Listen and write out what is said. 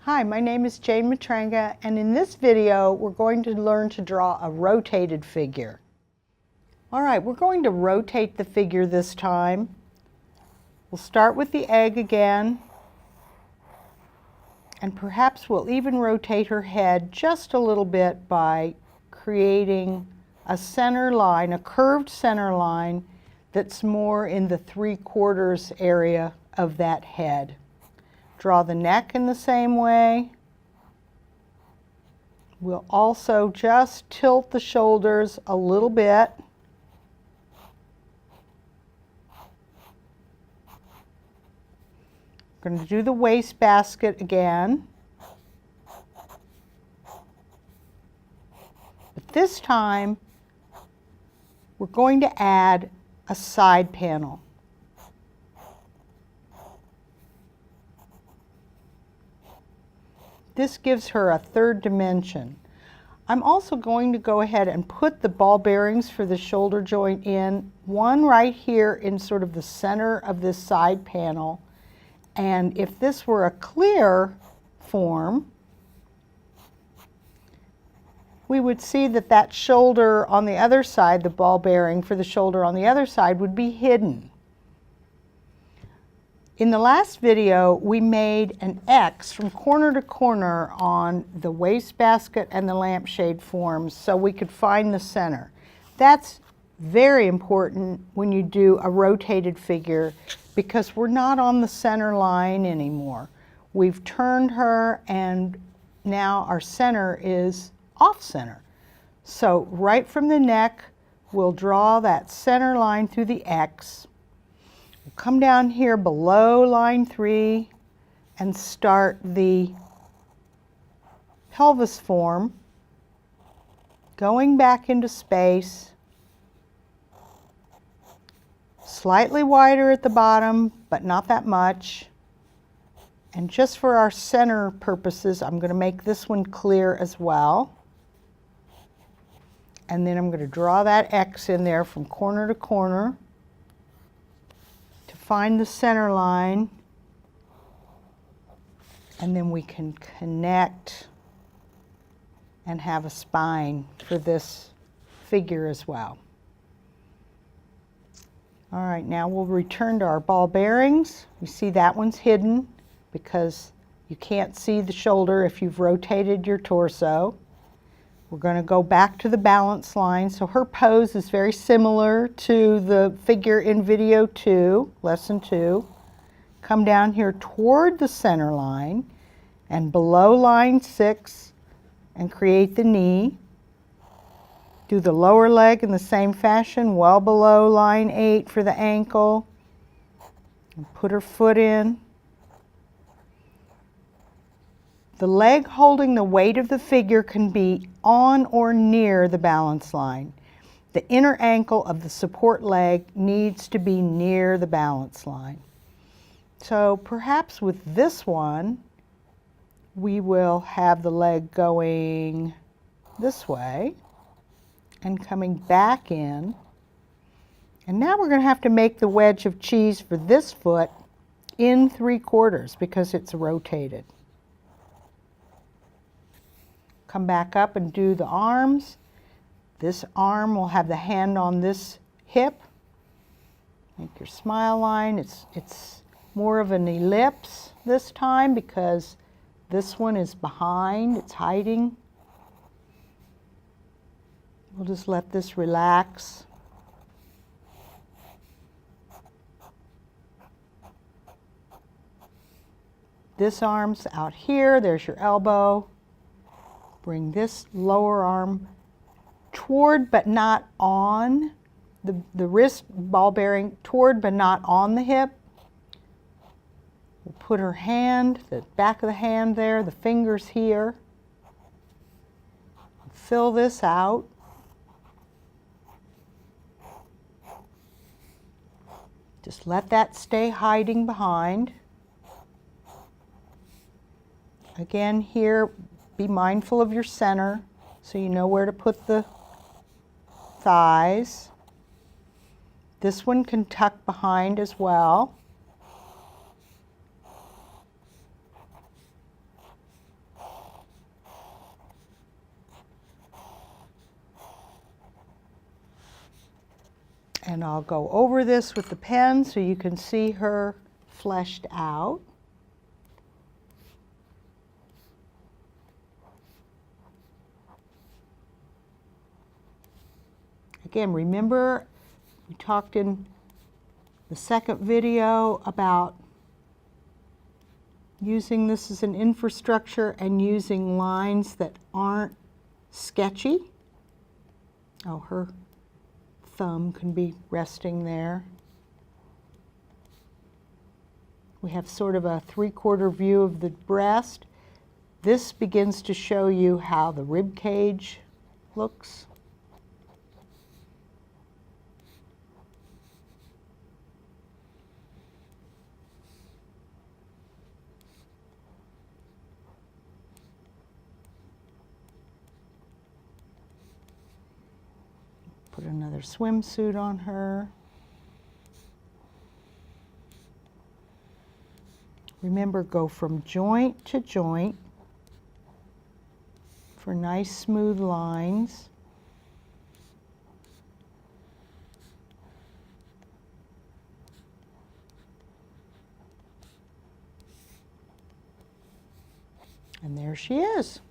Hi, my name is Jane Matranga, and in this video we're going to learn to draw a rotated figure. Alright, we're going to rotate the figure this time. We'll start with the egg again, and perhaps we'll even rotate her head just a little bit by creating a center line, a curved center line that's more in the 3/4 area of that head. Draw the neck in the same way. We'll also just tilt the shoulders a little bit. We're going to do the wastebasket again. But this time, we're going to add a side panel. This gives her a third dimension. I'm also going to go ahead and put the ball bearings for the shoulder joint in, one right here in sort of the center of this side panel. And if this were a clear form, we would see that that shoulder on the other side, the ball bearing for the shoulder on the other side, would be hidden. In the last video, we made an X from corner to corner on the wastebasket and the lampshade forms so we could find the center. That's very important when you do a rotated figure because we're not on the center line anymore. We've turned her and now our center is off center. So right from the neck, we'll draw that center line through the X. Come down here below line 3 and start the pelvis form, going back into space, slightly wider at the bottom, but not that much. And just for our center purposes, I'm going to make this one clear as well. And then I'm going to draw that X in there from corner to corner. Find the center line, and then we can connect and have a spine for this figure as well. All right, now we'll return to our ball bearings. You see that one's hidden because you can't see the shoulder if you've rotated your torso. We're going to go back to the balance line. So her pose is very similar to the figure in video 2, lesson 2. Come down here toward the center line and below line 6 and create the knee. Do the lower leg in the same fashion, well below line 8 for the ankle. And put her foot in. The leg holding the weight of the figure can be on or near the balance line. The inner ankle of the support leg needs to be near the balance line. So perhaps with this one, we will have the leg going this way and coming back in. And now we're going to have to make the wedge of cheese for this foot in 3/4 because it's rotated. Come back up and do the arms. This arm will have the hand on this hip. Make your smile line. It's more of an ellipse this time because this one is behind, it's hiding. We'll just let this relax. This arm's out here, there's your elbow. Bring this lower arm toward but not on, the wrist ball bearing toward but not on the hip. We'll put her hand, the back of the hand there, the fingers here. Fill this out. Just let that stay hiding behind. Again here, be mindful of your center so you know where to put the thighs. This one can tuck behind as well. And I'll go over this with the pen so you can see her fleshed out. Again, remember we talked in the second video about using this as an infrastructure and using lines that aren't sketchy. Oh, her thumb can be resting there. We have sort of a 3/4 view of the breast. This begins to show you how the rib cage looks. Put another swimsuit on her. Remember, go from joint to joint for nice smooth lines. And there she is.